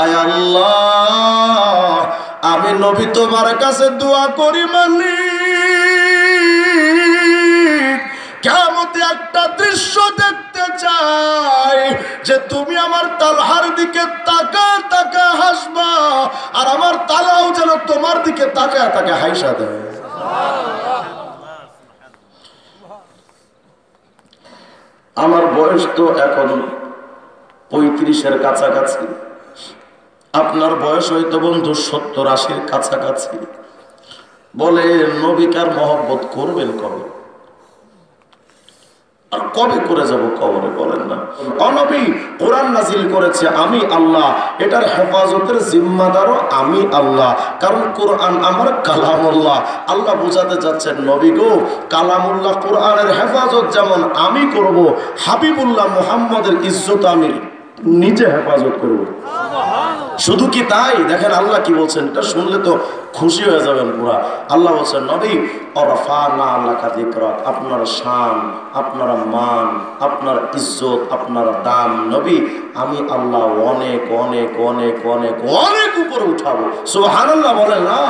আয় আল্লাহ, আমি নবী তোমার কাছে দোয়া করি মালিক, কিয়ামতে একটা দৃশ্য দেখতে চাই যে তুমি আমার তালহার দিকে তাকা তাকা হাসবা, আর আমার তালাও যেন তোমার দিকে তাকা তাকা হাইসা দেয়। আমার বয়স তো এখন 35-এর কাছাকাছি, আপনার বয়স হয়তো বন্ধু 70-80-র কাছাকাছি। বলে নবীকার মহব্বত করবেন কবে, আর কবে করে যাব কবরে? বলেন না। নবী কোরআন নাজিল করেছে আমি আল্লাহ, এটার হেফাজতের জিম্মাদারও আমি আল্লাহ, কারণ কোরআন আমার কালামুল্লাহ। আল্লাহ বোঝাতে যাচ্ছেন নবী গো, কালামুল্লাহ কোরআনের হেফাজত যেমন আমি করব, হাবিবুল্লাহ মুহাম্মদের ইজ্জত আমি নিজে হেফাজত করব। শুধু কি তাই? দেখেন আল্লাহ কি বলছেন, এটা শুনলে তো খুশি হয়ে যাবেন পুরা। আল্লাহ বলছেন নবী ওয়ারাফা'না লাকা যিকরাক, আপনার শান, আপনার মান, আপনার ইজ্জত, আপনার দাম নবী আমি আল্লাহ অনেক অনেক অনেক অনেক অনেক উপরে উঠাবো। সুবহানাল্লাহ বলেন না?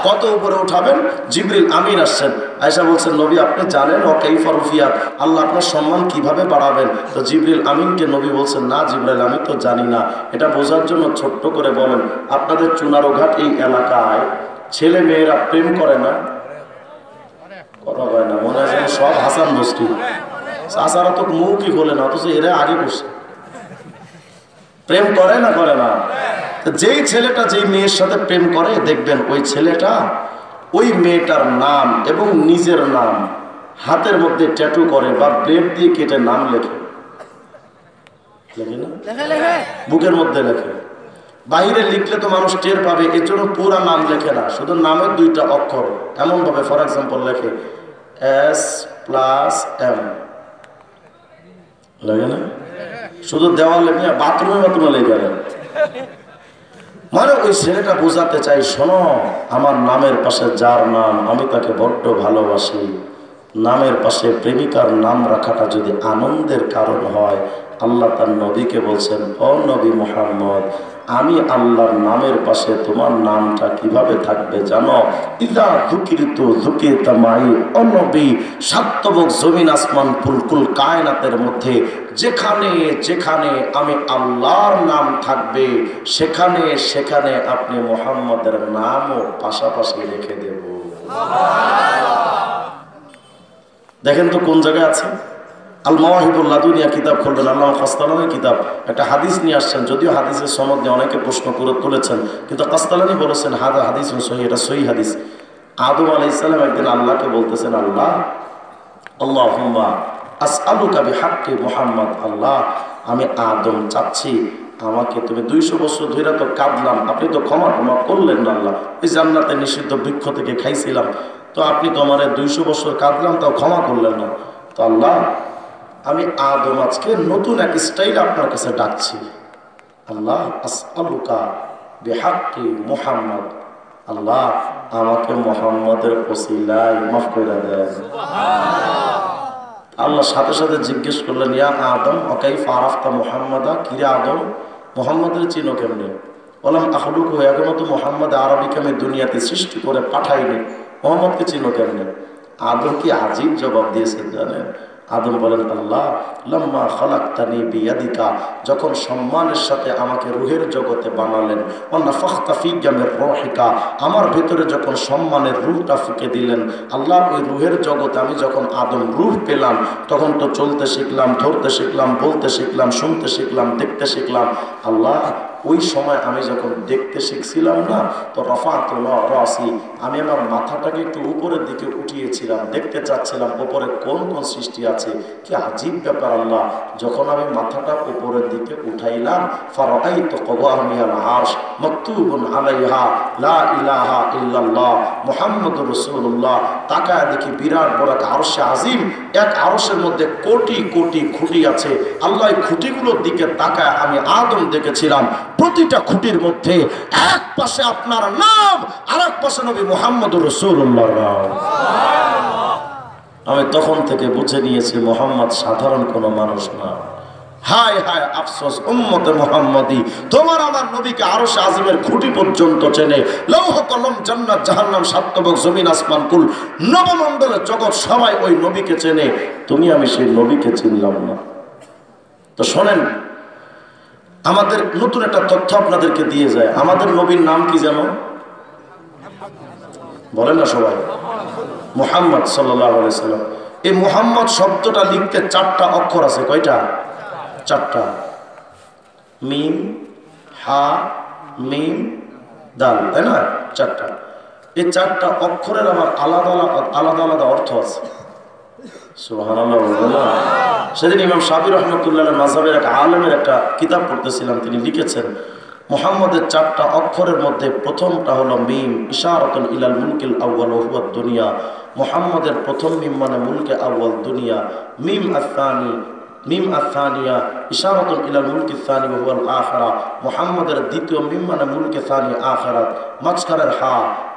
কত উপরে উঠাবেন? জিবরিল আমিন আসছেন, আয়েশা বলছেন নবী আপনি জানেন ও কাইফা রুফিয়াত, আল্লাহ আপনার সম্মান কিভাবে বাড়াবেন? তো জিবরিল আমিনকে নবী বলছেন না জিবরাইল আমি তো জানি না, এটা বোঝার জন্য ছোট্ট করে বলেন, আপনাদের চুনারোঘাট এই এলাকায় ছেলে মেয়েরা প্রেম করে না? কথা হয় না, মনে হয় সব হাসান বস্তি, চাচারা তো মুখই খোলে না, অথচ এরা আগে বসে প্রেম করে না করে না? যেই ছেলেটা যেই মেয়ের সাথে প্রেম করে দেখবেন ওই ছেলেটা ওই মেয়েটার নাম এবং নিজের নাম হাতের মধ্যে ট্যাটু করে বা ব্লেড দিয়ে কেটে নাম লেখে, লেখে না? বুকের মধ্যে লেখে। বাহিরে লিখলে তো মানুষ টের পাবে, এর জন্য পুরা নাম লেখে না, শুধু নামের 2টা অক্ষর এমন ভাবে, ফর এক্সাম্পল লেখে S+M, লাগে না? শুধু দেওয়ালে নিয়ে বাথরুমে লেগে গেল। মানে ওই ছেলেটা বোঝাতে চাই শোনো, আমার নামের পাশে যার নাম আমি তাকে বড্ড ভালোবাসি, নামের পাশে প্রেমিকার নাম রাখাটা যদি আনন্দের কারণ হয়, আল্লাহ তার নবীকে বলছেন ও নবী মুহাম্মদ আমি আল্লাহর নামের পাশে তোমার নামটা কিভাবে থাকবে জানো? ইদা যুকিরতু যুকিরতা মাই, ও নবী সাতবক জমিন আসমান ফুলকুল কায়নাতের মধ্যে যেখানে যেখানে আমি আল্লাহর নাম থাকবে সেখানে সেখানে আপনি মুহাম্মদের নামও পাশাপাশি রেখে দেব। দেখেন তো কোন জায়গায় আছে। আল মাওয়াহিবুল লাদুনিয়া কিতাব খুললেন, আল্লামা কাসতালানী কিতাব একটা হাদিস নিয়ে আসছেন, যদিও হাদিসের সনদ নিয়ে অনেকে প্রশ্ন করে তুলেছেন, কিন্তু কাসতালানী বলেছেন হাদিস সহিহ, এটা সহিহ হাদিস। আদম আলাইহিস সালাম একদিন আল্লাহকে বলতেছেন আল্লাহ আল্লাহুম্মা আসআলুকা বিহাক্কি মুহাম্মদ, আল্লাহ আমি আদম চাচ্ছি আমাকে তুমি 200 বছর ধরে তো কাঁদলাম, আপনি তো ক্ষমা করলেন না আল্লাহ, ওই জান্নাতে নিষিদ্ধ বৃক্ষ থেকে খাইছিলাম, তো আপনি তো আমার 200 বছর কাঁদলাম তাও ক্ষমা করলেন না, তো আল্লাহ আমি আদম আজকে নতুন এক স্টাইল আপনার কাছে ডাকছি, আল্লাহ আসআলুকা বিহাক্কি মুহাম্মদ, আল্লাহ আমাকে মুহাম্মদের ওসিলায় মাফ করে দেন। আল্লাহ সাথে সাথে জিজ্ঞেস করলেন ইয়া আদম ওয়াকাইফা আরাফতা মুহাম্মাদা, কিরে আদম মুহাম্মদের চিনো কেমনে? বললাম আখলুকু, এখনো তো মুহাম্মদ আরবিকে আমি দুনিয়াতে সৃষ্টি করে পাঠাইনি, মুহাম্মদকে চিনো কেমনে? আদম কি আজীব জবাব দিয়েছেন জানেন? আদম বলেন আল্লাহ লাম্মা খালাকতানি বিয়াদিকা, যখন সম্মানের সাথে আমাকে রূহের জগতে বানালেন, ওয়া নাফাখতা ফিকা মির রূহিকা, আমার ভিতরে যখন সম্মানের রূহটা ফুঁকে দিলেন, আল্লাহ ওই রূহের জগতে আমি যখন আদম রূহ পেলাম তখন তো চলতে শিখলাম, ধরতে শিখলাম, বলতে শিখলাম, শুনতে শিখলাম, দেখতে শিখলাম, আল্লাহ ওই সময় আমি যখন দেখতে শিখছিলাম না, তো রাফা'তু রাসি, আমি আমার মাথাটাকে একটু উপরের দিকে উঠিয়েছিলাম, দেখতে চাচ্ছিলাম উপরে কোন কোন সৃষ্টি আছে। কি আজীব ব্যাপার আল্লাহ, যখন আমি মাথাটা উপরের দিকে উঠাইলাম, ফারাআইতু কওয়ামিয়াল আরশ মাকতুবুন আলাইহা লা ইলাহা ইল্লাল্লাহ মুহাম্মাদুর রাসূলুল্লাহ, তাকায় দেখি বিরাট বড় এক আরশে আজিম, এক আরশের মধ্যে কোটি কোটি খুঁটি আছে। আল্লাহ এই খুঁটিগুলোর দিকে তাকায় আমি আদম দেখেছিলাম, প্রতিটা খুঁটির মধ্যে এক পাশে আপনার নাম আর এক পাশে নবী মুহাম্মদুর রাসূলুল্লাহর নাম। আমি তখন থেকে বুঝে নিয়েছি মুহাম্মদ সাধারণ কোনো মানুষ না, হায় হায় আফসোস উম্মতে মুহাম্মাদি, তোমার আমার নবীকে আরশে আজিমের খুঁটি পর্যন্ত চেনে, লৌহ কলম জান্নাত জাহান্নাম সাতবক জমিন আসমান কুল নবমণ্ডলের জগৎ সবাই ওই নবীকে চেনে, তুমি আমি সেই নবীকে চিনলাম না। তো শোনেন, আমাদের নতুন একটা তথ্য আপনাদেরকে দিয়ে যায়। আমাদের নবীর নাম কি জানো? বলেন না সবাই, মুহাম্মদ সাল্লাল্লাহু আলাইহি সাল্লাম। এই মুহাম্মদ শব্দটা লিখতে 4টা অক্ষর আছে। কয়টা? 4টা। মিম, হা, মিম, দাল, তাই না? 4টা। এই 4টা অক্ষরের আমার আলাদা আলাদা আলাদা অর্থ আছে। সুবহানাল্লাহ। সেদিন ইমাম শাফি রহমতুল্লাহ মাযহাবের এক আলেমের একটা কিতাব পড়তেছিলাম, তিনি লিখেছেন মুহাম্মদের 4টা অক্ষরের মধ্যে প্রথমটা হলো মিম, ইশারাতুন ইলাল মুলকিল আউয়াল ওয়া হুয়া দুনিয়া। মুহাম্মদের প্রথম মিম মানে মুলকে আউয়াল দুনিয়া। মিম আসানিয়া ইশারাতুন ইলাল মুলকি সানি ওয়া হুয়াল আখিরা। মুহাম্মদের দ্বিতীয় মিম মানে মুলকে সানি আখিরাত। মাঝখানের হা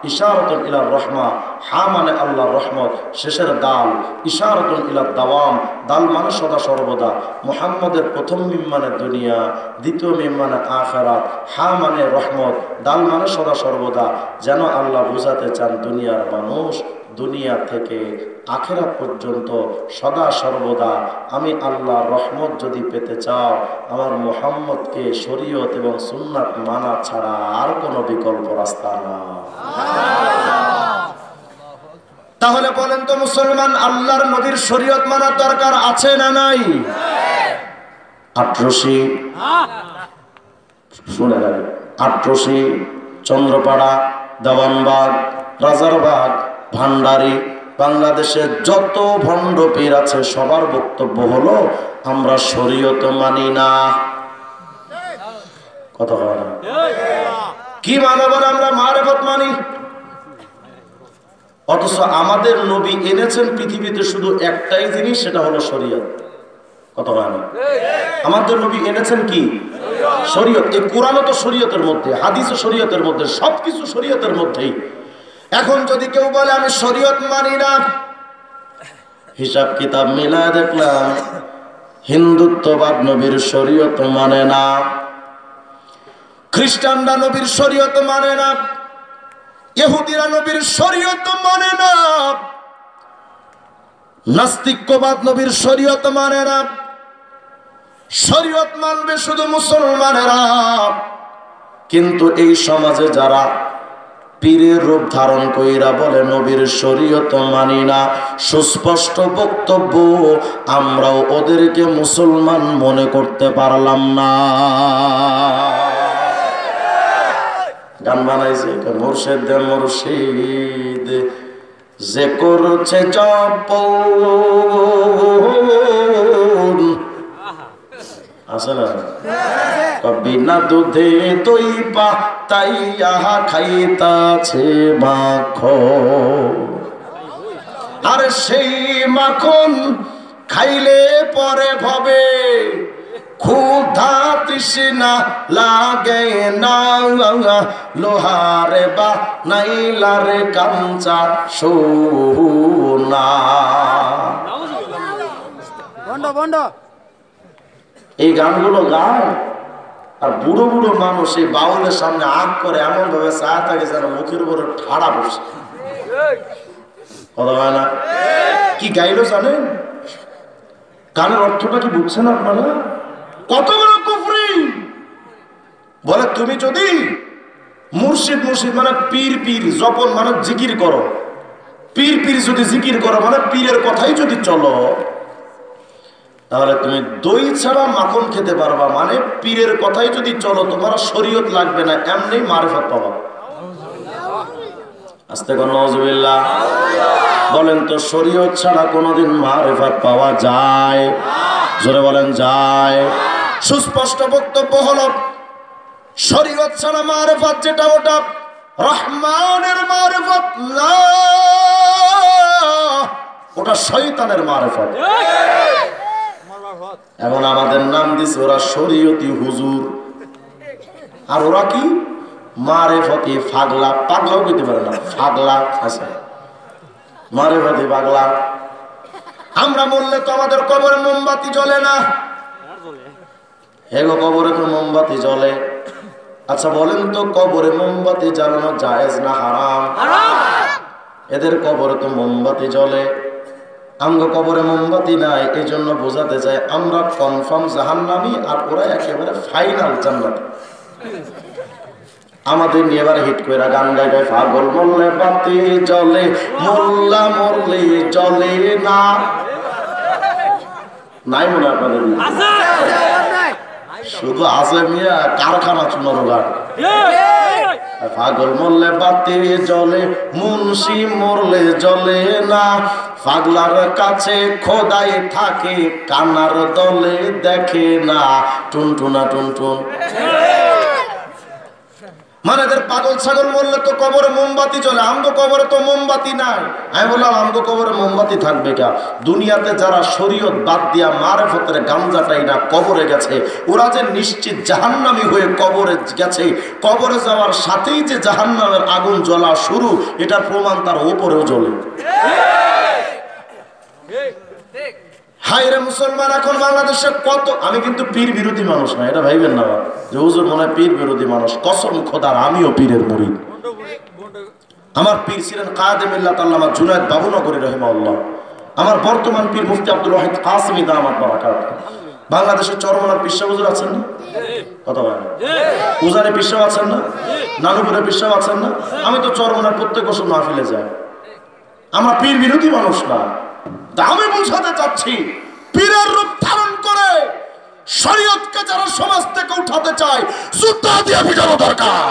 ইশারাতুন ইলার রহমা, হা মানে আল্লাহর রহমত। শেষের দাল ইশারাতুন ইলাদ দাওয়াম, দাল মানে সদা সর্বদা। মুহাম্মদের প্রথম মিম মানে দুনিয়া, দ্বিতীয় মিম মানে আখিরাত, হা মানে রহমত, দাল মানে সদা সর্বদা। যেন আল্লাহ বুঝাতে চান দুনিয়ার মানুষ, দুনিয়া থেকে আখিরাত পর্যন্ত সদা সর্বদা আমি আল্লাহর রহমত যদি পেতে চাও, আমার মুহাম্মদকে শরীয়ত এবং সুন্নাত মানা ছাড়া আর কোনো বিকল্প রাস্তা না। তাহলে বলেন তো মুসলমান, আল্লাহর নবীর শরীয়ত মানার দরকার আছে না নাই? আটরশি, শুনে রাখবেন, আটরশি, চন্দ্রপাড়া, দেওয়ানবাগ, রাজারবাগ, ভান্ডারি, বাংলাদেশের যত ভণ্ড পীর আছে সবার বক্তব্য হলো আমরা শরীয়ত মানি না। কথা হয় না? কি মানব? আমরা মারেফত মানি। অথচ আমাদের নবী এনেছেন পৃথিবীতে শুধু একটাই জিনিস, সেটা হলো শরীয়ত। কথা হয় না? আমাদের নবী এনেছেন কি? শরীয়ত। এই কোরআনও তো শরীয়তের মধ্যে, হাদিসও শরীয়তের মধ্যে, সবকিছু শরীয়তের মধ্যেই। এখন যদি কেউ বলে আমি শরীয়ত মানি না, হিসাব কিতাব মিলায় দেখলাম হিন্দুত্ববাদ নবীর শরীয়ত মানে না, খ্রিস্টানরা নবীর শরীয়ত মানে না, ইহুদিরা নবীর শরীয়ত মানে না, নাস্তিক্যবাদ নবীর শরীয়ত মানে না। শরীয়ত মানবে শুধু মুসলমানেরা। কিন্তু এই সমাজে যারা পীরের রূপ ধারণ কইরা বলে নবীর শরীয়ত মানি না, সুস্পষ্ট বক্তব্য, আমরাও ওদেরকে মুসলমান মনে করতে পারলাম না। গান বানাইছে মুর্শিদ দে মুর্শিদ যে করছে জপ, আছে না? বিনা দুধে দই পাতাইয়া খাইতাছে মাখন, আর সেই মাখন খাইলে পরে ভবে ক্ষুধা তৃষ্ণা লাগে না, লোহারে বা নাইলারে কাঞ্চা সোনা। এই গানগুলো গায় আর বুড়ো বুড়ো মানুষ এই বাউলের সামনে আগ করে এমন ভাবে চায় থাকে যেন মুখের উপরে ঠাড়া বসে। কথা হয় না? কি গাইলো জানেন? গানের অর্থটা কি বুঝছেন আপনারা? কত বড় কুফরি! বলে তুমি যদি মুর্শিদ মুর্শিদ মানে পীর পীর জপন মানে জিকির করো, পীর পীর যদি জিকির করো মানে পীরের কথাই যদি চলো, তাহলে তুমি দই ছাড়া মাখন খেতে পারবা। মানে পীরের কথাই যদি চলো, তোমার শরীয়ত লাগবে না, এমনি মারিফত পাবা। আস্তে করে নাউজুবিল্লাহ বলেন তো, শরীয়ত ছাড়া কোনোদিন মারিফত পাওয়া যায়? জোরে বলেন যায়। সুস্পষ্ট বক্তব্য হলো শরীয়ত ছাড়া মারিফত যেটা, ওটা রহমানের মারিফত না, ওটা শয়তানের মারিফত। এখন আমাদের নাম দিছে ওরা শরীয়তি হুজুর, আর ওরা কি মারেফতি ফাগলা। পাগলাও কইতে পারে না, ফাগলা আছে, মারেফতি পাগলা। আমরা বললে তো আমাদের কবরে মোমবাতি জ্বলে না, হেগো কবরে তো মোমবাতি জ্বলে। আচ্ছা বলেন তো, কবরে মোমবাতি জ্বালানো জায়েজ না হারাম? এদের কবরে তো মোমবাতি জ্বলে, আমগো কবরে মোমবাতি নাই। এই জন্য বোঝাতে চাই আমরা কনফার্ম জাহান্নামী, আর ওরা একেবারে ফাইনাল জান্নাত। আমাদের নিয়ে এবার হিট করে গান গাইবে, পাগল মরলে বাতি জ্বলে, মোল্লা মরলে জ্বলে না। নাই মনে আপনাদের? শুধু আছে মিয়া কারখানা চুনার গান। পাগল মরলে বাতি জ্বলে, মুন্সি মরলে জ্বলে না। পাগলার কাছে খোদাই থাকে, কানার দলে দেখে না। টুনটুনা টুনটুন। মানে এদের পাগল ছাগল মরলে তো কবরে মোমবাতি জ্বলে, আমগো কবরে তো মোমবাতি নাই। আমি বললাম আমগো কবরে মোমবাতি থাকবে কা? দুনিয়াতে যারা শরীয়ত বাদ দিয়া মারেফতের গামজাটাই না কবরে গেছে, ওরা যে নিশ্চিত জাহান্নামী হয়ে কবরে গেছে, কবরে যাওয়ার সাথেই যে জাহান্নামের আগুন জ্বলা শুরু, এটার প্রমাণ তার ওপরেও জ্বলে। হায়রে মুসলমান, এখন বাংলাদেশে কত, আমি কিন্তু পীর বিরোধী মানুষ না, এটা ভাইবেন না যে হুজুর মনে হয় পীর বিরোধী মানুষ। কসম খোদার, আমিও পীরের মুরিদ। আমার পীর ছিলেন কায়েদে মিল্লাত আল্লামা জুনায়েদ বাবুনগরী রাহিমাহুল্লাহ। আমার বর্তমান পীর মুফতি আব্দুল ওয়াহিদ কাসেমী দামাত বারাকাত। বাংলাদেশের চরমনার পীর সাহেব হুজুর আছেন না? কথা বলেন। উজারে পীর সাহেব আছেন না? নানুপুরে পীর সাহেব আছেন না? আমি তো চরমনার প্রত্যেক বছর মাহফিলে যাই। আমরা পীর বিরোধী মানুষ না। আমি বুঝাতে চাচ্ছি, পীরের রূপ ধারণ করে শরীয়তকে যারা সমাজ থেকে উঠাতে চায়, জুতা দিয়ে পিটানো দরকার।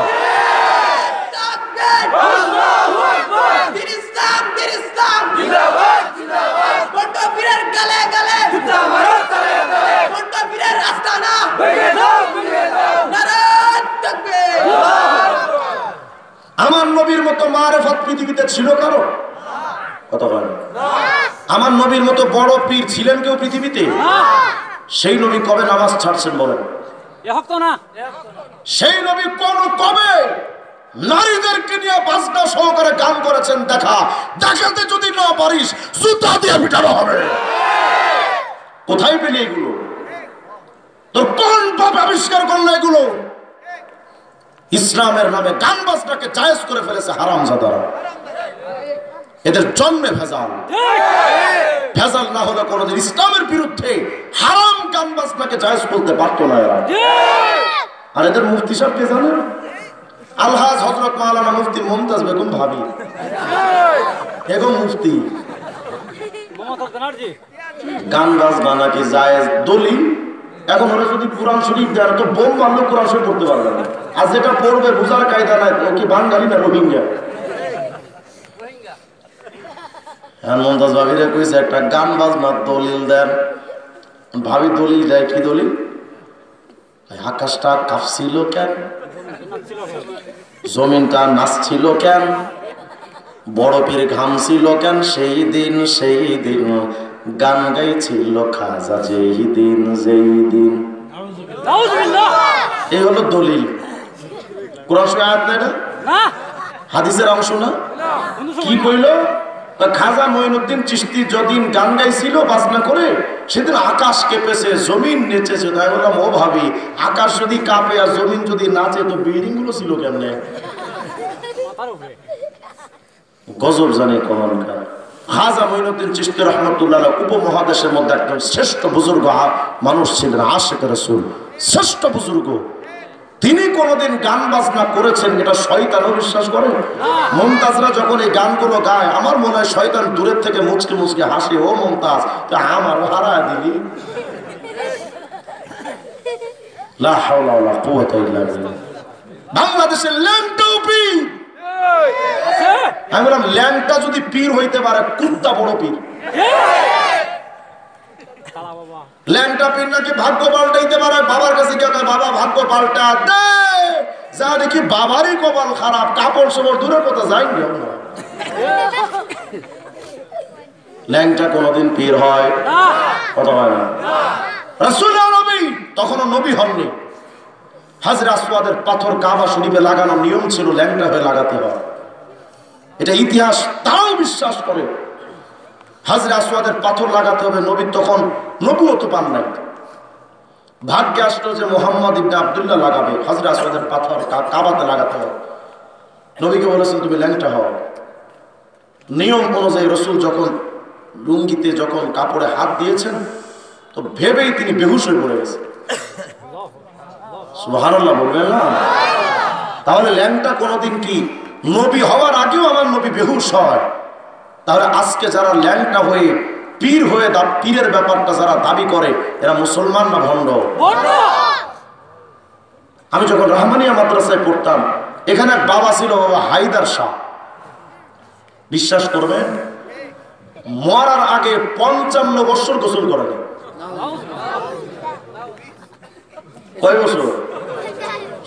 আমার নবীর মতো মারেফত পৃথিবীতে ছিল কারো? কথা বলেন। আমার নবীর মতো বড় পীর ছিলেন কেউ পৃথিবীতে? সেই নবী কবে নামাজ ছাড়ছেন বলেন? সেই নবী কবে নারীদেরকে নিয়ে বাজনা সহকারে গান করেছেন? দেখাতে যদি না পারিস জুতা দিয়ে পিটানো হবে। কোথায় পেলে এগুলো? তোর কোন পাপ আবিষ্কার করলো এগুলো? ইসলামের নামে গান বাজনাকে জায়েজ করে ফেলেছে হারামজাদারা। এদের জন্মে ভেজাল। ভেজাল না হলে কোনদিন ইসলামের বিরুদ্ধে হারাম গান বাজনাকে জায়েজ করতে পারতো না এরা। আর এদের মুফতি সাহেব কে জানেন? আলহাজ হযরত মাওলানা মুফতি মুমতাজ বেগম ভাবি, এগো মুফতি। গান বাজনা কি জায়েজ? দলিল এখন ওরা যদি কোরআন শরীফ দেয় তো বোম মারলে কোরআন শরীফ পড়তে পারবে না। আর যেটা পড়বে বুঝার কায়দা নাই, ও কি বাঙালি না রোহিঙ্গা? হ্যাঁ, মুমতাজ ভাবিরে কইছে একটা গান বাজনার দলিল দেন। ভাবি দলিল দেয়, কি দলিল? আকাশটা কাঁপছিল কেন? জমিনটা নাচছিল কেন? বড় পীর ঘামছিল কেন? সেই দিন গান গাইছিল খাজা, যেই দিন। এই হলো দলিল। কোরআন শরীফ আয়াত নাই না, হাদিসের অংশ না। কি কইল? খাজা মঈনুদ্দিন চিশতি যদিন গান গাইছিল বাজনা করে, সেদিন আকাশ কেঁপেছে, জমিন নেচেছে। তাই বললাম, ও ভাবি, আকাশ যদি কাঁপে আর জমিন যদি নাচে তো বিল্ডিং গুলো ছিল কেমনে? গজব জানে কখনকার। খাজা মঈনুদ্দিন চিশতি রহমতুল্লাহ উপমহাদেশের মধ্যে একজন শ্রেষ্ঠ বুজুর্গ মানুষ ছিলেন, আশিক রাসূল, শ্রেষ্ঠ বুজুর্গ। তিনি কোনদিন গান বাজনা করেছেন এটা শয়তানও বিশ্বাস করে? মুমতাজরা যখন এই গানগুলো গায়, আমার মনে হয় শয়তান দূরের থেকে মুচকে মুচকে হাসে, ও মুমতাজ তো আমার হারা দিলি। লা হাওলা ওয়ালা কুওয়াতা ইল্লা বিল্লাহ। বাংলাদেশের ল্যাংটাও পীর। আমি বললাম, ল্যাংটা যদি পীর হইতে পারে, কুত্তা বড় পীর। ল্যাংটা পীর নাকি ভাগ্য পাল্টাইতে পারে। বাবার কাছে গিয়ে বাবা ভাগ্য পাল্টা দে, যা দেখি বাবারই কপাল খারাপ, কাপড় সবর দূরের কথা যাই। ল্যাংটা কোনদিন পীর হয়? কথা হয় না। রাসূলুল্লাহ নবী তখনও নবী হননি। হাজরে আসওয়াদের পাথর কাবা শরীফে লাগানোর নিয়ম ছিল ল্যাংটা হয়ে লাগাতে হয়। এটা ইতিহাস তাও বিশ্বাস করে। হাজরে আসওয়াদের পাথর লাগাতে হবে। নবী তখন নবুয়ত পান নাই। ভাগ্যে আসলো যে মুহাম্মদ ইবনে আব্দুল্লাহ লাগাবে, হযরত আসওয়াদের পাথর কাবাতে লাগাতে হবে। নবীকে বলেছেন তুমি ল্যাংটা হও। নিয়ম অনুযায়ী রাসূল যখন লুঙ্গিতে যখন কাপড়ে হাত দিয়েছেন তো ভেবেই তিনি বেহুশ হয়ে পড়ে গেছেন। সুবহানাল্লাহ বলবেন না? তাহলে ল্যাংটা কোনোদিন কি নবী হওয়ার আগেও আমার নবী বেহুশ হয়? তাহলে আজকে যারা ল্যাংটা হয়ে পীর হয়ে পীরের ব্যাপারটা যারা দাবি করে এরা মুসলমান না ভণ্ড? আমি যখন রহমানিয়া মাদ্রাসায় পড়তাম এখানে এক বাবা ছিল, বাবা হায়দার শাহ। বিশ্বাস করবেন মরার আগে 55 বছর গোসল করেন। কয় বছর?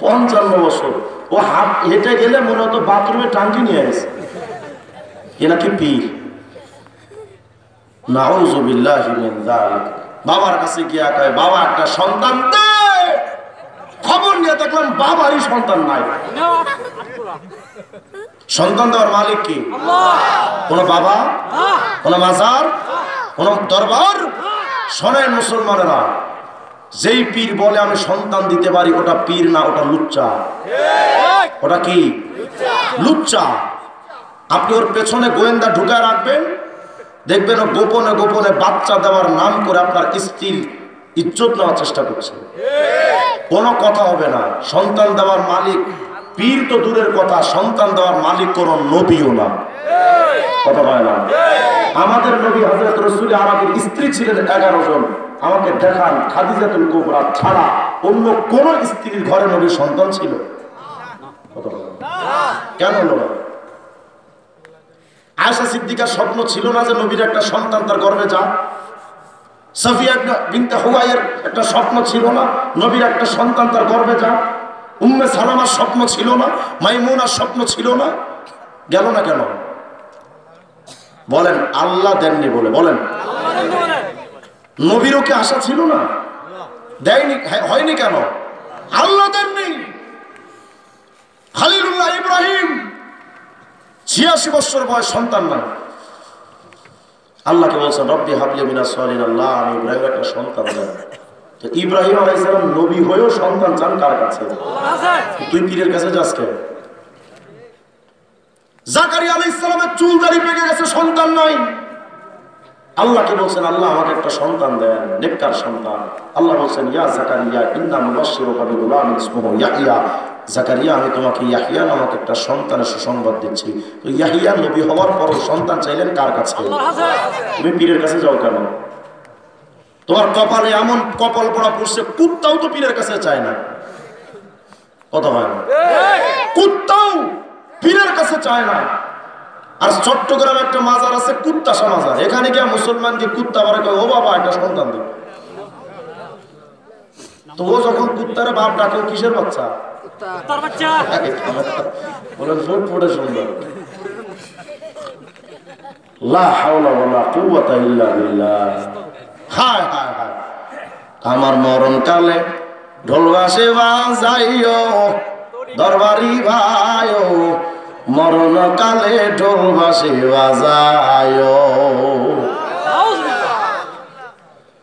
55 বছর। ও হাত হেঁটে গেলে মনে হতো বাথরুমে টাঙ্কি নিয়ে আসে। এ নাকি পীর। নাউযুবিল্লাহি মিন যালিক। বাবার কাছে গিয়া কয় বাবা একটা সন্তান দে। খবর নিয়ে দেখলাম বাবারই সন্তান নাই। সন্তান দেওয়ার মালিক কি? কোন বাবা, কোন মাজার, কোন দরবার? শোনেন মুসলমানেরা, যেই পীর বলে আমি সন্তান দিতে পারি ওটা পীর না, ওটা লুচ্চা। ওটা কি? লুচ্চা। আপনি ওর পেছনে গোয়েন্দা ঢুকায় রাখবেন, দেখবেন ও গোপনে গোপনে বাচ্চা দেওয়ার নাম করে আপনার স্ত্রীর ইজ্জত নেওয়ার চেষ্টা করছে। কোনো কথা হবে না। সন্তান দেওয়ার মালিক পীর তো দূরের কথা, সন্তান দেওয়ার মালিক কোন নবীও না। কথা বলে না? আমাদের নবী হযরত রাসূল আরবের স্ত্রী ছিলেন 11 জন। আমাকে দেখান খাদিজাতুল কুবরা ছাড়া অন্য কোন স্ত্রীর ঘরে নবীর সন্তান ছিল? কেন হলো না? আয়েশা সিদ্দিকার স্বপ্ন ছিল না যে নবীর একটা সন্তান তার গর্ভে যাক? সাফিয়া বিনতে হুয়াইয়ের একটা স্বপ্ন ছিল না নবীর একটা সন্তান তার গর্ভে যাক? উম্মে সালামার স্বপ্ন ছিল না? মাইমুনার স্বপ্ন ছিল না? গেল না কেন? বলেন আল্লাহ দেননি বলে। বলেন নবীরও কি আশা ছিল না? দেয়নি, হয়নি কেন? আল্লাহ দেননি। খলিলুল্লাহ ইব্রাহিম 86 বছর বয়স, সন্তান নাই। আল্লাহকে বলছেন রব্বি হাবলি মিনাস সালিহিন, আল্লাহ আমি ইব্রাহিমের একটা সন্তান দেন। তো ইব্রাহিম আলাইহিস সালাম নবী হয়েও সন্তান চান কার কাছে? তুই পীরের কাছে যাস কে? জাকারিয়া আলাইহিস সালামের চুল দাড়ি পেকে গেছে, সন্তান নাই। আল্লাহকে বলছেন আল্লাহ আমাকে একটা সন্তান দেন, নেককার সন্তান। আল্লাহ বলছেন ইয়া জাকারিয়া ইন্না মুবাশশিরুকা বিগুলামিন ইসমুহু ইয়াহইয়া। জাকারিয়া আমি তোমাকে ইয়াহইয়া নামক একটা সন্তানের সুসংবাদ দিচ্ছি। তো ইয়াহইয়া নবী হওয়ার পর সন্তান চাইলেন কার কাছে? তুমি পীরের কাছে যাও কেন? তোমার কপালে এমন কপাল পড়া পড়ছে, কুত্তাও তো পীরের কাছে চায় না। কথা হয় না? কুত্তাও পীরের কাছে চায় না। আর চট্টগ্রামে একটা মাজার আছে কুত্তাশা মাজার, এখানে গিয়ে মুসলমানকে কুত্তা মারা কয় ও বাবা একটা সন্তান দেব। তো ও যখন কুত্তারে বাপ ডাকে কিসের বাচ্চা? বলেন ফুটফুটে সুন্দর। লা হাওলা ওয়ালা কুওয়াতা ইল্লা বিল্লাহ। হায় হায় হায়। আমার মরণ কালে ঢোল বাজে বাজাইও দরবারি ভাইও, মরণ কালে ঢোল বাজে বাজাইও।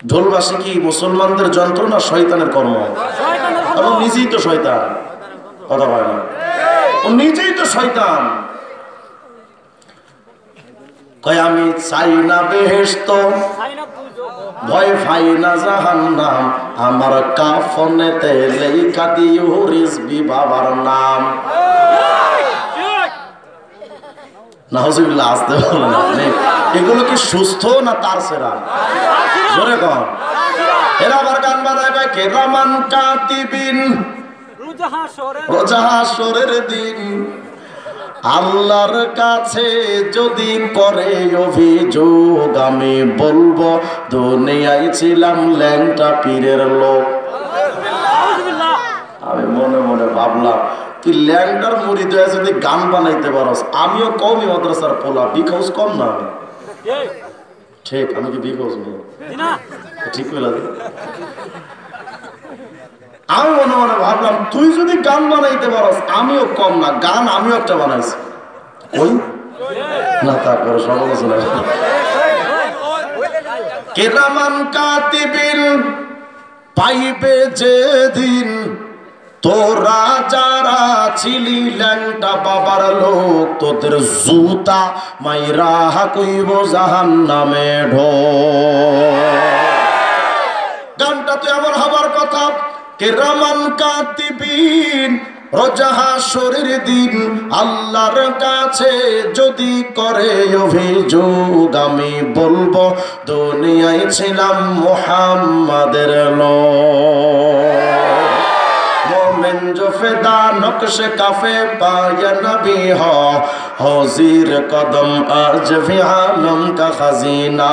ঢোল বাজে কি মুসলমানদের যন্ত্র না শয়তানের কর্ম? এবং নিজেই তো শয়তান। কথা বলে না? ও নিজেই তো শয়তান। কয় আমি চাই না বেহেশত, ভয় পাই না জাহান্নাম, আমার কাফনেতে লেখা দিও রিজবি বাবার নাম। নাউজুবিল্লাহ, আসতে বলেন আপনি। এগুলো কি সুস্থ না তার সেরা? জোরে কর। এরা আবার গান বানায় ভাই কেরামান কাতিবিন, রোজা হাসরের দিন আল্লাহর কাছে যদি করে অভিযোগ, আমি বলবো দুনিয়ায় ছিলাম ল্যাংটা পীরের লোক। আমি মনে মনে ভাবলাম তুই ল্যাংটার মুড়ি দয়া যদি গান বানাইতে পারস, আমিও কমই মাদ্রাসার পোলা, বিকজ কম না আমি। ঠিক আমি কি বিকজ ঠিক হয়ে লাগে? আমি মনে মনে ভাবলাম তুই যদি গান বানাইতে পারস আমিও কম না, গান আমিও একটা বানাইছি। ওই না তারপরে সমালোচনা না। কেরামান কাতিবিন পাইবে যেদিন তোরা যারা ছিলি ল্যাংটা বাবার লোক, তোদের জুতা মাইরা কইব জাহান্নামে ঢোক। গানটা তো এমন হবার কথা, কিরামান কাতিবিন রোজা হাশরের দিন আল্লাহর কাছে যদি করে অভিযোগ, আমি বলবো দুনিয়ায় ছিলাম মুহাম্মাদের লোক। मोमिन जो फिदा नक्श काफे पाया नबी हो, हज़ीर कदम आज भी आलम का खजीना।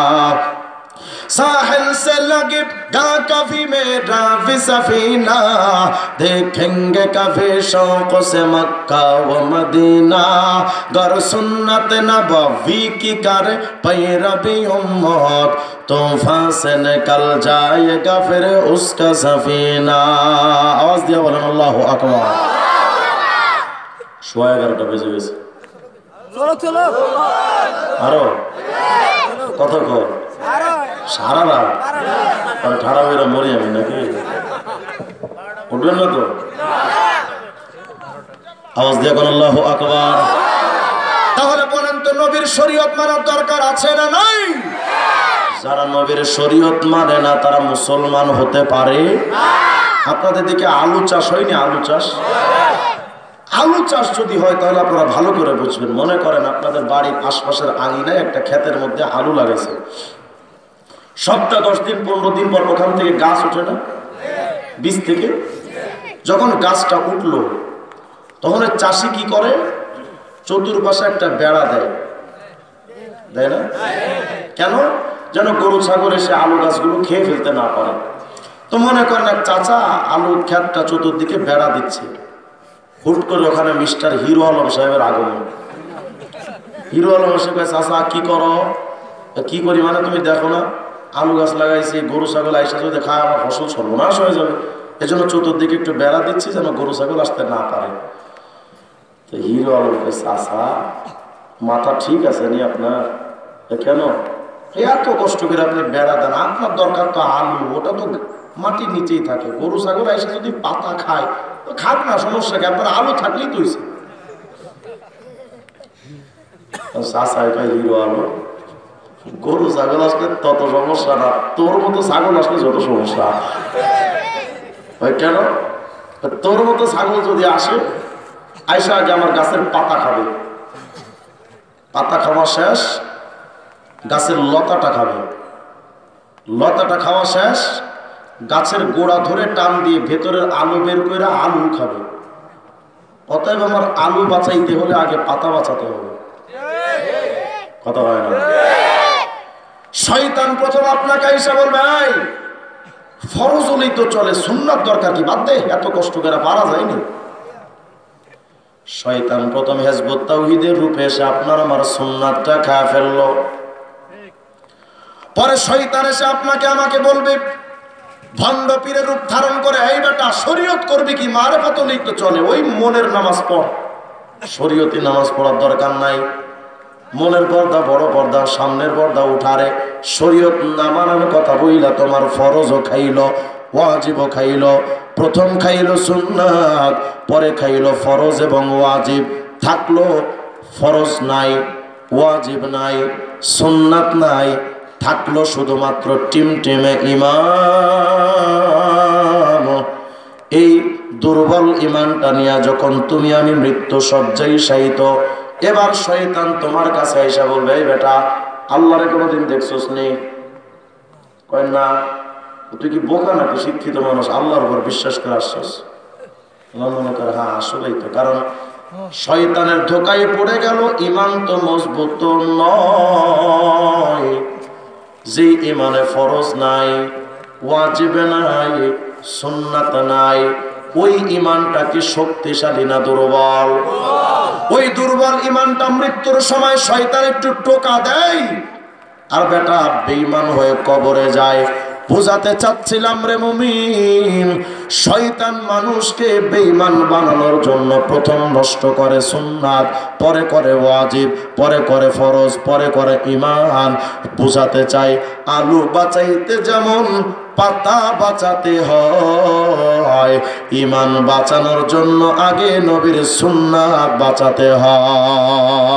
साहिल से लगे गा कभी मेरा भी सफीना, देखेंगे कभी शौक से मक्का व मदीना। गर सुन्नत नबवी की कर पैरवी उम्मत, तूफान से निकल जाएगा फिर उसका सफीना। आवाज दिया बोलें अल्लाहु अकबर। সোয়া 11টা বেজে গেছে, চলো চলো আরো কত কর সারা রাত আর ঠাড়া হয়ে মরি আমি নাকি? উঠবেন না তো? আওয়াজ দিয়ে কোন আল্লাহু আকবার। তাহলে বলেন তো নবীর শরীয়ত মানার দরকার আছে না নাই? যারা নবীর শরীয়ত মানে না তারা মুসলমান হতে পারে না। আপনাদের দিকে আলু চাষ হয়নি? আলু চাষ, আলু চাষ যদি হয় তাহলে আপনারা ভালো করে বুঝবেন। মনে করেন আপনাদের বাড়ির আশপাশের আঙিনায় একটা ক্ষেতের মধ্যে আলু লাগাইছে, সপ্তাহ 10 দিন 15 দিন পর ওখান থেকে গাছ ওঠে না? বীজ থেকে যখন গাছটা উঠলো তখন চাষি কি করে? চতুর্পাশে একটা বেড়া দেয়, দেয় না? কেন? যেন গরু ছাগল এসে আলু গাছগুলো খেয়ে ফেলতে না পারে। তো মনে করেন এক চাচা আলু ক্ষেতটা চতুর্দিকে বেড়া দিচ্ছে, হুট করে ওখানে মিস্টার হিরো আলম সাহেবের আগমন। হিরো আলম এসে কয়, চাচা কি করো? কি করি মানে তুমি দেখো না আলু গাছ লাগাইছি, গরু ছাগল আইসা যদি খায় আমার ফসল সর্বনাশ হয়ে যাবে, এজন্য চতুর্দিকে একটু বেড়া দিচ্ছি যেন গরু ছাগল আসতে না পারে। তো হিরো আলম কয়, চাচা মাথা ঠিক আছে নি আপনার? কেন এত কষ্ট করে আপনি বেড়া দেন? আপনার দরকার তো আলু, ওটা তো মাটির নিচেই থাকে, গরু ছাগল এসে যদি পাতা খায় তো খাক না, সমস্যা কি? আপনার আলু থাকলেই তো হয়েছে। হিরো আলু, গরু ছাগল আসলে তত সমস্যা না, তোর মতো ছাগল আসলে যত সমস্যা। কেন? তোর মতো ছাগল যদি আসে, আইসা আগে আমার গাছের পাতা খাবে, পাতা খাওয়া শেষ গাছের লতাটা খাবে, লতাটা খাওয়া শেষ গাছের গোড়া ধরে টান দিয়ে ভেতরের আলু বের করে আলু খাবে। অতএব আমার আলু বাঁচাইতে হলে আগে পাতা বাঁচাতে হবে। কথা হয় না? শয়তান প্রথম আপনাকে এসে বলবে, এই ফরজ হলেই তো চলে, সুন্নাত দরকার কি? বাদ দে, এত কষ্ট করে পারা যায়নি। শয়তান প্রথম হিজবুত তাওহীদের রূপে এসে আপনার আমার সুন্নাতটা খায় ফেললো। পরে শয়তান এসে আপনাকে আমাকে বলবে, ভণ্ড পীরের রূপ ধারণ করে, এই বেটা শরীয়ত করবি কি? মারেফাত হলেই তো চলে, ওই মনের নামাজ পড়, শরীয়তি নামাজ পড়ার দরকার নাই। মনের পর্দা বড় পর্দা, সামনের পর্দা উঠারে। শরীয়ত না মানার কথা বইলা তোমার ফরজও খাইল, ওয়াজিবও খাইল। প্রথম খাইল সুন্নাত, পরে খাইল ফরজ এবং ওয়াজিব। থাকলো ফরজ নাই, ওয়াজিব নাই, সুন্নাত নাই, থাকলো শুধুমাত্র টিমটিমে ইমান। এই দুর্বল ইমানটা নিয়ে যখন তুমি আমি মৃত্যু সজ্জায় শায়িত, এবার শয়তান তোমার কাছে এসে বলবে, এই বেটা আল্লাহরে কোনোদিন দেখছোস নি? কয় না। তুই কি বোকা নাকি? শিক্ষিত মানুষ, আল্লাহর উপর বিশ্বাস করে আসছস? মনে করে হ্যাঁ আসলেই তো। কারণ শয়তানের ধোকায় পড়ে গেল, ইমান তো মজবুত নয়। যে ইমানে ফরজ নাই, ওয়াজিব নাই, সুন্নাত নাই, ওই ইমানটা কি শক্তিশালী না দুর্বল? ওই দুর্বল ইমানটা মৃত্যুর সময় শয়তান একটু টোকা দেয় আর বেটা বেঈমান হয়ে কবরে যায়। বুঝাতে চাচ্ছিলাম রে মুমিন, শয়তান মানুষকে বেঈমান বানানোর জন্য প্রথম নষ্ট করে সুন্নাত, পরে করে ওয়াজিব, পরে করে ফরজ, পরে করে ঈমান। বুঝাতে চাই আলু বাঁচাইতে যেমন পাতা বাঁচাতে হয়, ঈমান বাঁচানোর জন্য আগে নবীর সুন্নাত বাঁচাতে হয়।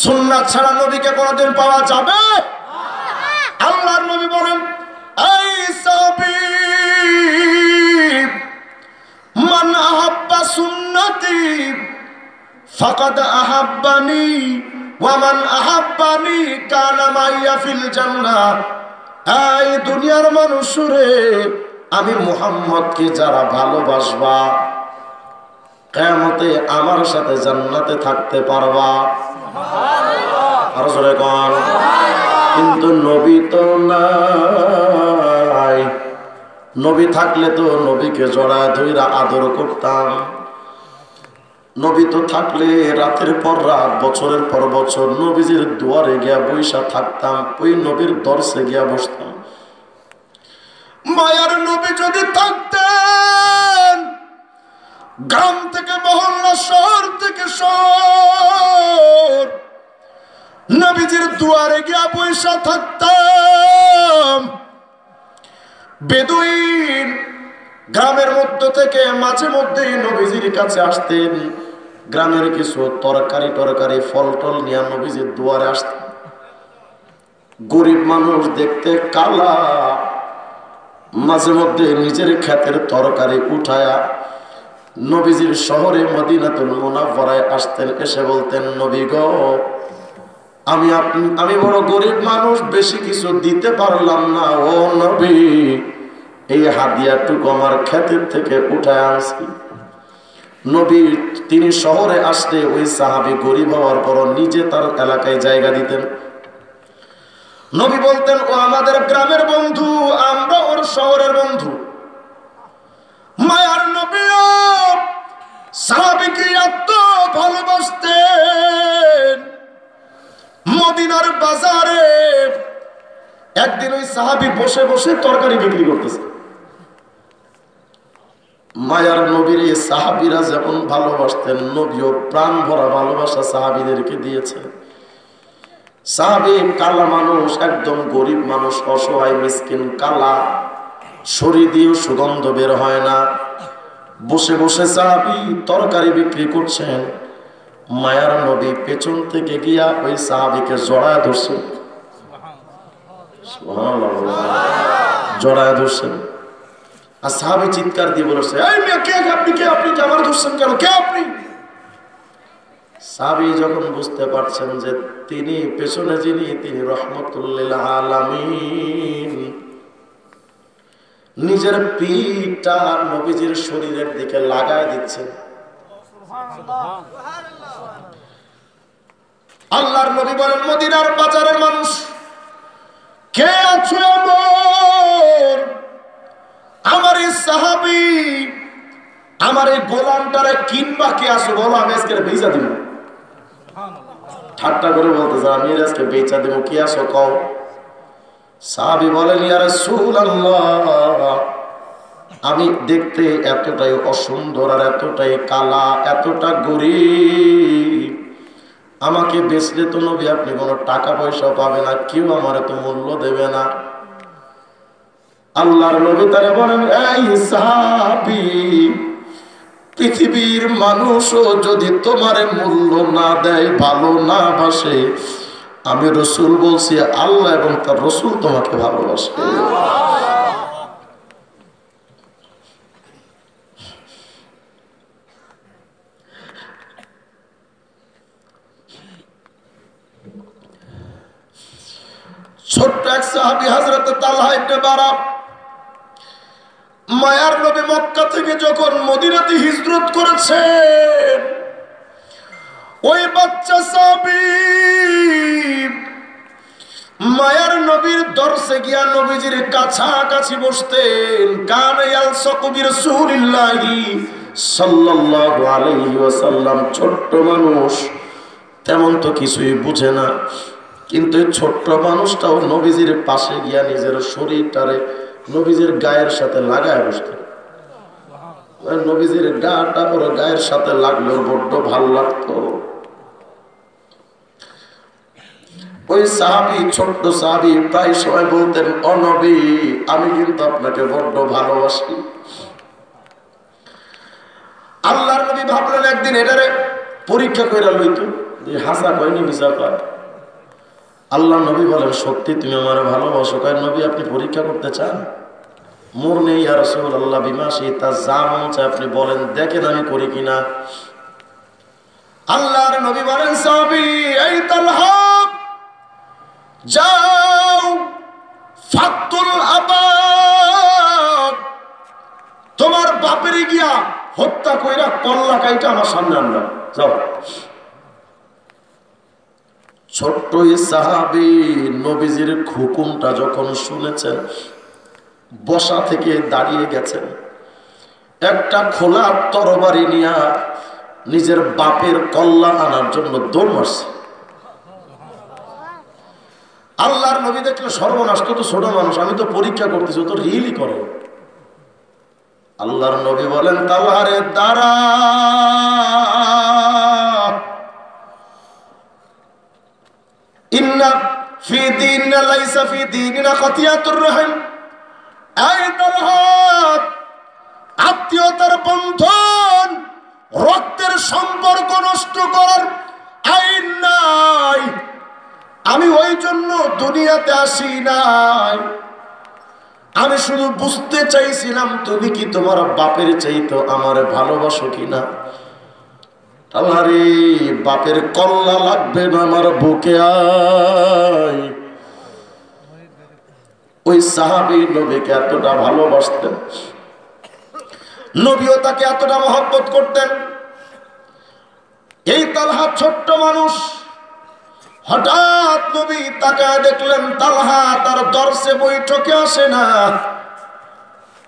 সুন্নাত ছাড়া নবীকে কোনদিন পাওয়া যাবে? আল্লাহর নবী বলেন, এই সাহাবী, মান আহাব্বা সুন্নতি ফাকাদ আহাব্বানি ওয়া মান আহাব্বানি কানা মাইয়া ফিল জান্নাহ। এই দুনিয়ার মানুষরে, আমি মুহাম্মদকে যারা ভালোবাসবা, কিয়ামতে আমার সাথে জান্নাতে থাকতে পারবা। আর জোরে কোন। কিন্তু নবী তো নাই। নবী থাকলে তো নবীকে জড়ায় ধইরা আদর করতাম। নবী তো থাকলে রাতের পর রাত, বছরের পর বছর নবীজির দুয়ারে গিয়া বইসা থাকতাম, ওই নবীর দরসে গিয়া বসতাম। মায়ার নবী যদি থাকতেন, গ্রাম থেকে মহল্লা, শহর থেকে শহর নবীজির দুয়ারে গিয়া বইসা থাকতাম। বেদুইন গ্রামের মধ্য থেকে মাঝে মধ্যে নবীজির কাছে আসতেন, গ্রামের কিছু তরকারি ফল টল নিয়ে নবীজির দুয়ারে আসতেন। গরিব মানুষ, দেখতে কালা, মাঝে মধ্যে নিজের ক্ষেতের তরকারি উঠায়া নবীজির শহরে মদিনাতুল মুনাওয়ারায় আসতেন। এসে বলতেন, নবী গো, আমি বড় গরিব মানুষ, বেশি কিছু দিতে পারলাম না, ও নবী এই হাদিয়াটুকু আমার ক্ষেতের থেকে উঠায় আনছি। নবী তিনি শহরে আসলে ওই সাহাবী গরিব হওয়ার পর নিজে তার এলাকায় জায়গা দিতেন। নবী বলতেন, ও আমাদের গ্রামের বন্ধু, আমরা ওর শহরের বন্ধু। মায়ার নবী সাহাবীকে এত ভালোবাসতেন, মদিনার বাজারে একদিন ওই সাহাবী বসে বসে তরকারি বিক্রি করতেছে। মায়ার নবীর এই সাহাবীরা যেমন ভালোবাসতেন, নবীও প্রাণ ভরা ভালোবাসা সাহাবীদেরকে দিয়েছে। সাহাবী কালা মানুষ, একদম গরিব মানুষ, অসহায় মিসকিন, কালা, শরীর দিয়েও সুগন্ধ বের হয় না। বসে বসে সাহাবী তরকারি বিক্রি করছেন। মায়ার নবী পেছন থেকে গিয়া ওই সাহাবীকে জড়ায় ধরছেন, জড়ায় ধরছেন। আর সাহাবী চিৎকার দিয়ে বলেছে, এই মেয়ে, কে আপনি? কে আপনি? আমার ধরছেন কেন? কে আপনি? সাহাবী যখন বুঝতে পারছেন যে তিনি পেছনে যিনি, তিনি রাহমাতুল লিল আলামিন, নিজের পিঠটা নবীজির শরীরের দিকে লাগায় দিচ্ছেন। আল্লাহর নবী বলেন, মদিনার বাজারের মানুষ, কে আছো আমার এই সাহাবী, আমার এই গোলামটারে কিনবা কে আছো? বলো, আমি আজকে বেচা দিব। ঠাট্টা করে বলতেছে, আমি আজকে বেচা দিব, কে আছো কও। সাহাবী বলেন, ইয়া রাসূলুল্লাহ, আমি দেখতে এতটাই অসুন্দর, আর এতটাই কালা, এতটা গরিব, আমাকে বেচলে তো নবী আপনি কোনো টাকা পয়সা পাবে না, কেউ আমার এত মূল্য দেবে না। আল্লাহর নবী তারে বলেন, এই সাহাবী, পৃথিবীর মানুষও যদি তোমার মূল্য না দেয়, ভালো না বাসে, আমি রাসূল বলছি আল্লাহ এবং তার রাসূল তোমাকে ভালোবাসে। ছোট্ট এক সাহাবী হযরত তালহা ইবনে বারা, মায়ার নবী মক্কা থেকে যখন মদিনাতে হিজরত করেছেন, ওই বাচ্চা সাহাবী মায়ার নবীর দরসে গিয়া নবীজির কাছাকাছি বসতেন। কানা ইয়ালসাকু বিরাসূলিল্লাহি সাল্লাল্লাহু আলাইহি ওয়াসাল্লাম। ছোট্ট মানুষ, তেমন তো কিছুই বুঝে না, কিন্তু ছোট্ট মানুষটাও নবীজির পাশে গিয়া নিজের শরীরটারে নবীজির গায়ের সাথে লাগায় বসতেন। নবীজির গাটা ওর গায়ের সাথে লাগলেও বড্ড ভালো লাগতো। ওই সাহাবী, ছোট্ট সাহাবী প্রায় সময় বলতেন, ও নবী, আমি কিন্তু আপনাকে বড্ড ভালোবাসি। আল্লাহর নবী ভাবলেন একদিন এটারে পরীক্ষা কইরা লইতো, যে হাসা কয়নি মিশা কয়। আল্লাহ নবী বলেন, সত্যি তুমি আমার ভালোবাসো? কয়, নবী আপনি পরীক্ষা করতে চান? মোর নেই ইয়া রাসূলুল্লাহ, বিমা শিতা, যা মন চায় আপনি বলেন, দেখেন আমি করি কিনা। আল্লাহর নবী বলেন, সাহাবী, এই তালহা, যাও ফাতুল আবাদ, তোমার বাপের গিয়া হত্যা কইরা কল্লা কাইটা আমার সামনে আনবা, যাও। ছোট্ট সাহাবী নবীজির হুকুমটা যখন শুনেছেন, বসা থেকে দাঁড়িয়ে গেছেন, একটা খোলা তরবারি নিয়া নিজের বাপের কল্লা আনার জন্য দৌড় মারছে। আল্লাহর নবী দেখলে সর্বনাশ, তো ছোট মানুষ, আমি তো পরীক্ষা করতেছি, ও তো রিয়েলি করে। আল্লাহর নবী বলেন, তালহারে দাঁড়া, ইন্না ফি দীনিনা লাইসা ফি দীনিনা খাতিয়াতুর রহিম। এই তালহা, আত্মীয়তার বন্ধন, রক্তের সম্পর্ক নষ্ট করার আইন নাই। আমি ওই জন্য দুনিয়াতে আসি নাই, আমি শুধু বুঝতে চাইছিলাম তুমি কি তোমার বাপের চাইতো আমার ভালোবাসো কিনা। আল্লাহরে, বাপের কল্লা লাগবে না, আমার বুকে আয়। ওই সাহাবী নবীকে এতটা ভালোবাসতেন, নবীও তাকে এতটা মহব্বত করতেন। এই তালহা ছোট্ট মানুষ, হঠাৎ নবী তাকায় দেখলেন তালহা তার দরসে বৈঠকে আসে না।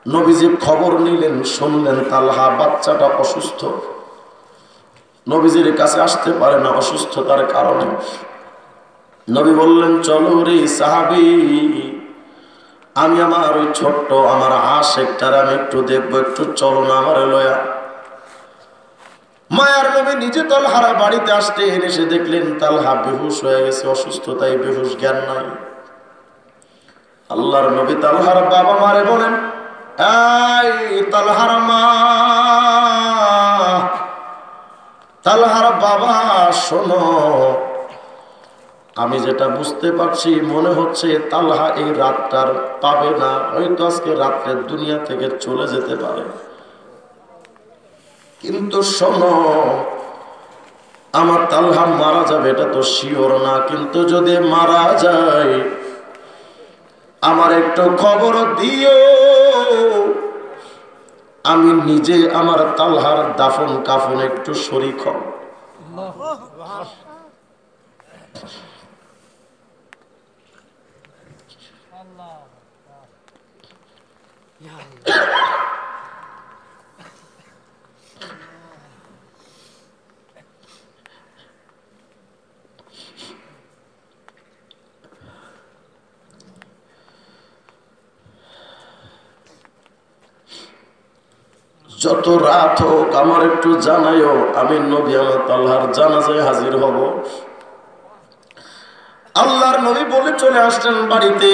নবীজি খবর নিলেন, শুনলেন তালহা বাচ্চাটা অসুস্থ, নবীজির কাছে আসতে পারে না অসুস্থতার কারণে। নবী বললেন, চলো রে সাহাবী, আমি আমার ওই ছোট্ট আমার আশেকটার আমি একটু দেখবো, একটু চলো না আমার লয়া। মায়ার নবী নিজে তালহারা বাড়িতে আসতে এসে দেখলেন তালহা বেহুশ হয়ে গেছে, অসুস্থতায় বেহুশ, জ্ঞান নাই। আল্লাহর নবী তালহার বাবা মারে বলেন, এই তালহার মা, তালহার বাবা, শোনো, আমি যেটা বুঝতে পারছি, মনে হচ্ছে তালহা এই রাতটার পাবে না, হয়তো আজকে রাত্রে দুনিয়া থেকে চলে যেতে পারে। কিন্তু শোনো, আমার তালহা মারা যাবে এটা তো শিওর না, কিন্তু যদি মারা যায় আমার একটু খবর দিও, আমি নিজে আমার তালহার দাফন কাফন একটু শরীক হব। যত রাত হোক আমার একটু জানাইও, আমি নবী আমার তালহার জানাজায় হাজির হব। আল্লাহর নবী বলে চলে আসছেন বাড়িতে।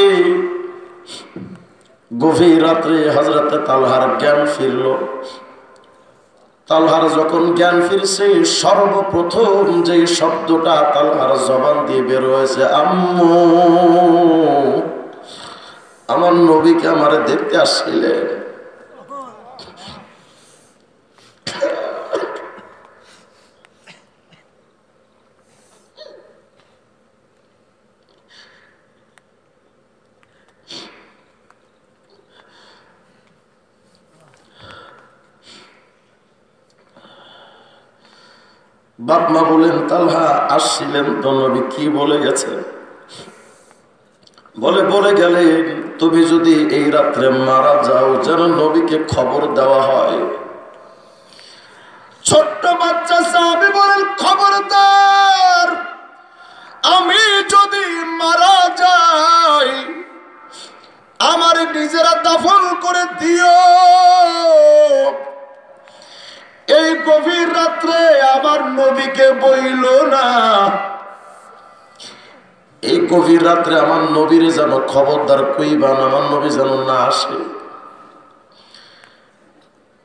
গভীর রাত্রে হযরতে তালহার জ্ঞান ফিরল। তালহার যখন জ্ঞান ফিরছে, সর্বপ্রথম যে শব্দটা তালহার জবান দিয়ে বের হয়েছে, আম্মু, আমার নবীকে আমারে দেখতে আসছিলেন। বাপমা বলেন, তালহা আসছিলেন তো, নবী কি বলে গেছে? বলে গেলেন, তুমি যদি এই রাত্রে মারা যাও যেন নবীকে খবর দেওয়া হয়। ছোট্ট বাচ্চা সাহাবী বলেন, খবরদার, আমি যদি মারা যাই আমার নিজেরা দাফন করে দিও, এই গভীর রাত্রে আমার নবীকে বইল না। এই গভীর রাত্রে আমার নবীরে যেন খবরদার কইবান, আমার নবী যেন না আসে।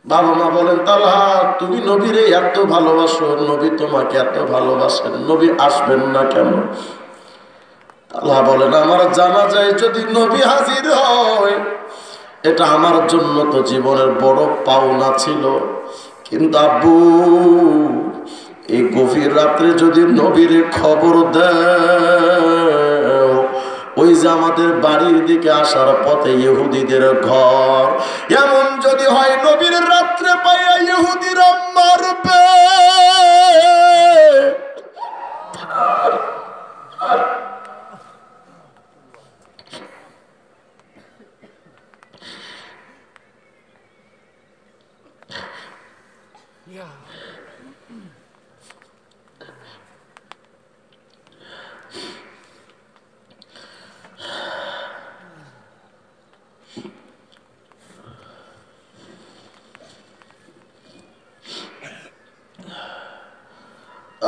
বাবা মা বলেন, তালহা তুমি নবীরে এত ভালোবাসো, নবী তোমাকে এত ভালোবাসেন, নবী আসবেন না কেন? তালহা বলেন, আমার জানা যায় যদি নবী হাজির হয় এটা আমার জন্য তো জীবনের বড় পাওনা ছিল, কিন্তু আব্বু এই গভীর রাত্রে যদি নবীর খবর দেও, ওই যে আমাদের বাড়ির দিকে আসার পথে ইহুদিদের ঘর, এমন যদি হয় নবীর রাত্রে পাইয়া ইহুদিরা মারবে।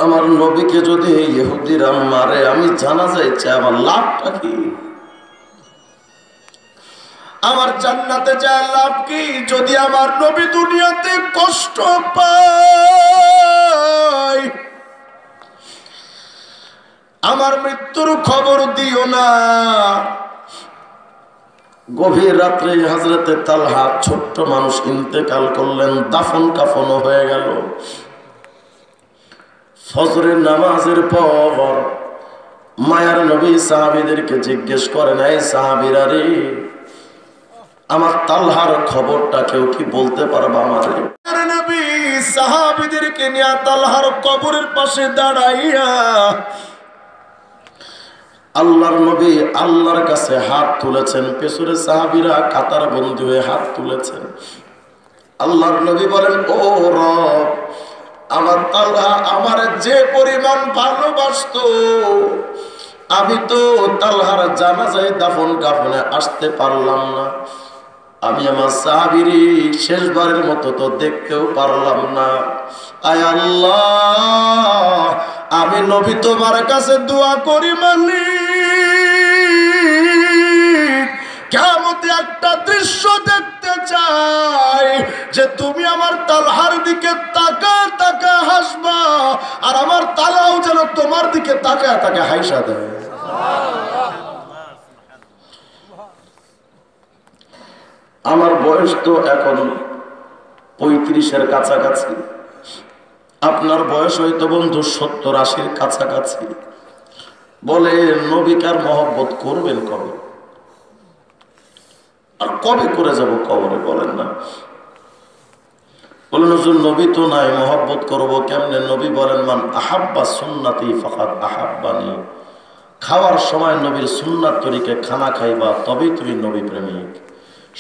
আমার নবীকে যদি ইহুদিরা মারে, আমি জানা যাইছে আমার লাভটা কি? আমার জান্নাতে যায় লাভ কি যদি আমার নবী দুনিয়াতে কষ্ট পায়? আমার মৃত্যুর খবর দিও না। গভীর রাত্রে হযরতে তালহা ছোট্ট মানুষ ইন্তেকাল করলেন, দাফন কাফনও হয়ে গেল। ফজরের নামাজের পর মায়ার নবী সাহাবীদেরকে জিজ্ঞেস করেন, এই সাহাবীরা রে, আমার তালহার খবরটা কেউ কি বলতে পারবে আমারে? নবী সাহাবীদেরকে নিয়ে তালহার কবরের পাশে দাঁড়াইয়া আল্লাহর নবী আল্লাহর কাছে হাত তুলেছেন, পেছনে সাহাবীরা কাতার বন্দী হয়ে হাত তুলেছেন। আল্লাহর নবী বলেন, ও রব, আমার তালহা আমার যে পরিমাণ ভালোবাসতো, আমি তো তালহার জানাজায় দাফন কাফনে আসতে পারলাম না, আমি আমার সাহাবীরে শেষবারের মতো তো দেখতেও পারলাম না। আয় আল্লাহ, আমি নবী তোমার কাছে দোয়া করি, মালিক কিয়ামতে একটা দৃশ্য দেখতে চাই যে তুমি আমার তালহার দিকে তাকা তাকা হাসবা, আর আমার তালাও যেন তোমার দিকে তাকা তাকা হাইসা দেয়। আমার বয়স তো এখন 35-এর কাছাকাছি, আপনার বয়স হয়তো বন্ধু 70-80-র কাছাকাছি। বলে নবীকার মহব্বত করবেন কবে? আর কবে করে যাব কবরে? বলেন না। বলেন হুজুর নবী তো নাই, মহব্বত করব কেমনে? নবী বলেন, মান আহাব্বা সুন্নতি ফাকাদ আহাব্বানি। খাওয়ার সময় নবীর সুন্নাত তরিকে খানা খাইবা, তবেই তুমি নবী প্রেমিক।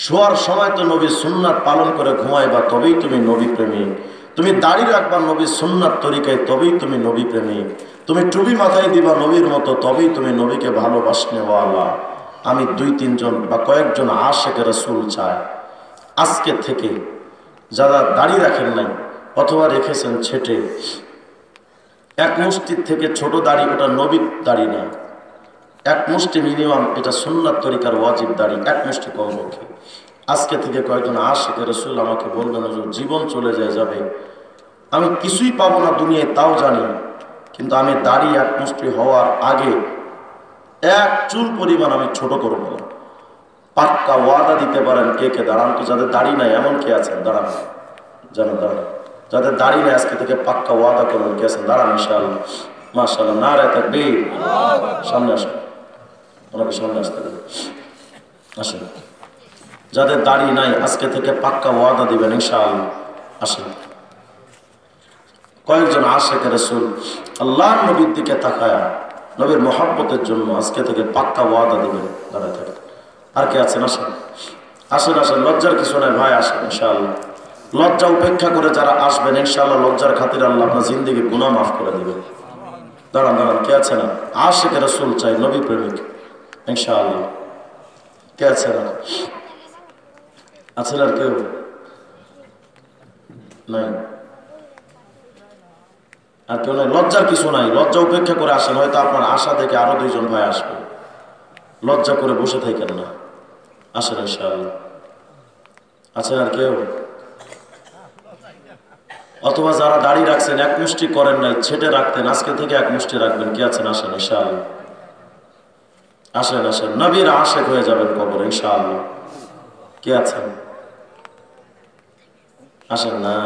শোয়ার সময় তো নবীর সুন্নাত পালন করে ঘুমাইবা, তবেই তুমি নবী প্রেমিক। তুমি দাড়ি রাখবা নবীর সুন্নাত তরিকায়, তবেই তুমি নবী প্রেমিক। তুমি টুপি মাথায় দিবা নবীর মতো, তবেই তুমি নবীকে ভালোবাসনেওয়ালা। আমি 2-3 জন বা কয়েকজন আশিকে রাসূল চাই আজকে থেকে, যারা দাড়ি রাখেন নাই অথবা রেখেছেন ছেটে, এক মুষ্টির থেকে ছোট দাড়ি, ওটা নবীর দাড়ি না, এক মুষ্টি মিনিমাম, এটা সুন্নাত তরিকার ওয়াজিব দাড়ি, এক মুষ্টি কমপক্ষে। আজকে থেকে কয়েকজন আশিকে রাসূল আমাকে বলবেন, হুজুর জীবন চলে যাবে, আমি কিছুই পাবো না দুনিয়ায় তাও জানি, কিন্তু আমি দাড়ি এক মুষ্টি হওয়ার আগে এক চুল পরিমাণ আমি ছোট করবো না। পাক্কা ওয়াদা দিতে পারেন কে কে? দাঁড়ান তো, যাদের দাড়ি নাই এমন কে আছেন? দাঁড়ান, জানেন দাঁড়ান, যাদের দাড়ি নাই আজকে থেকে পাক্কা ওয়াদা করবেন কে আছেন? দাঁড়ান ইনশাআল্লাহ, মাশাআল্লাহ, নারায়ে তাকবীর। সামনে আসেন, ওনাকে সামনে আসতে দেবেন, আসেন। যাদের দাড়ি নাই আজকে থেকে পাক্কা ওয়াদা দিবেন ইনশাআল্লাহ, আসেন। কয়েকজন আশিকে রাসূল আল্লাহর নবীর দিকে তাকায়া নবীর মহব্বতের জন্য আজকে থেকে পাক্কা ওয়াদা দিবেন, দাঁড়ায় থাকেন। আর কে আছেন? আসেন, আসেন, আসেন, লজ্জার কিছু নাই ভাই, আসেন ইনশাআল্লাহ। লজ্জা উপেক্ষা করে যারা আসবেন ইনশাআল্লাহ, লজ্জার খাতিরে আল্লাহ আপনার জিন্দেগির গুনাহ মাফ করে দিবেন। দাঁড়ান, দাঁড়ান, কে আছে না? আশিকে রাসূল চাই, নবী প্রেমিক ইনশাআল্লাহ। কে আছে না? আছেন আর কেউ নাই? আর কেউ নাই, লজ্জার কিছু নাই, লজ্জা উপেক্ষা করে আসেন, হয়তো আপনার আশা দেখে আরো 2 জন ভাই আসবে, লজ্জা করে বসে থাকেন না, আসেন ইনশাআল্লাহ। আছেন আর কেউ? অথবা যারা দাড়ি রাখছেন, 1 মুষ্টি করেন নাই, ছেটে রাখতেন, আজকে থেকে 1 মুষ্টি রাখবেন, কি আছেন? আসেন ইনশাআল্লাহ, আসেন আসেন, নবীর আশিক হয়ে যাবেন কবরে ইনশাআল্লাহ। কে আছেন? আসেন না,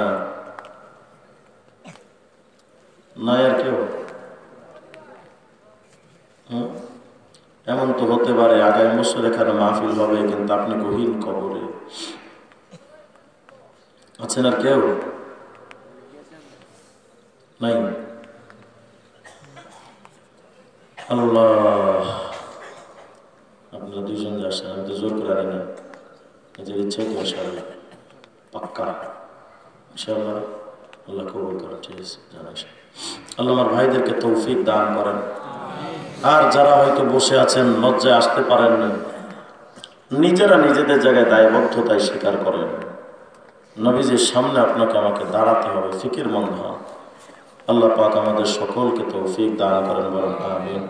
নাই আর কেউ? এমন তো হতে পারে আগামী বছর এখানে মাহফিল হবে, কিন্তু আপনি গহীন কবরে আছেন। আর কেউ নাই? আল্লাহ, আপনারা 2 জন আসেন, আমি তো জোর করে আনি না, নিজের ইচ্ছাই তো ইনশাআল্লাহ পাক্কা ইনশাআল্লাহ। আল্লাহ কবুল করেন। ঠিক আছে, জানাই আল্লাহ আমার ভাইদেরকে তৌফিক দান করেন। আর যারা হয়তো বসে আছেন, লজ্জায় আসতে পারেন না, নিজেরা নিজেদের জায়গায় দায়বদ্ধতায় স্বীকার করেন, নবীজির সামনে আপনাকে আমাকে দাঁড়াতে হবে, ফিকির মন্দ। আল্লাহ পাক আমাদের সকলকে তৌফিক দান করেন, বলেন আমিন।